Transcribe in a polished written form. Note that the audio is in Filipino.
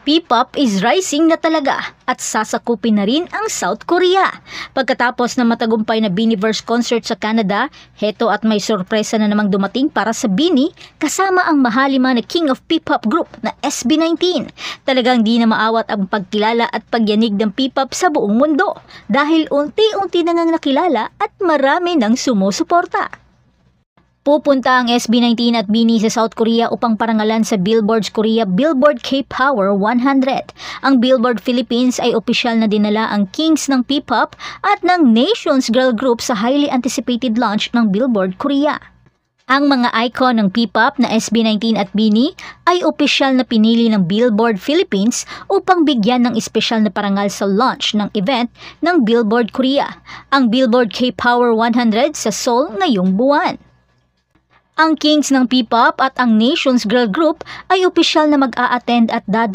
P-pop is rising na talaga at sasakupin na rin ang South Korea. Pagkatapos ng matagumpay na Beanieverse concert sa Canada, heto at may sorpresa na namang dumating para sa Beanie kasama ang mahalima na King of P-pop group na SB19. Talagang di na maawat ang pagkilala at pagyanig ng P-pop sa buong mundo dahil unti-unti na ngang nakilala at marami nang sumusuporta. Pupunta ang SB19 at Beanie sa South Korea upang parangalan sa Billboard's Korea Billboard K-Power 100. Ang Billboard Philippines ay opisyal na dinala ang Kings ng P-pop at ng Nations Girl Group sa highly anticipated launch ng Billboard Korea. Ang mga icon ng P-pop na SB19 at Beanie ay opisyal na pinili ng Billboard Philippines upang bigyan ng espesyal na parangal sa launch ng event ng Billboard Korea, ang Billboard K-Power 100 sa Seoul ngayong buwan. Ang Kings ng P-pop at ang Nations Girl Group ay opisyal na mag-a-attend at dadala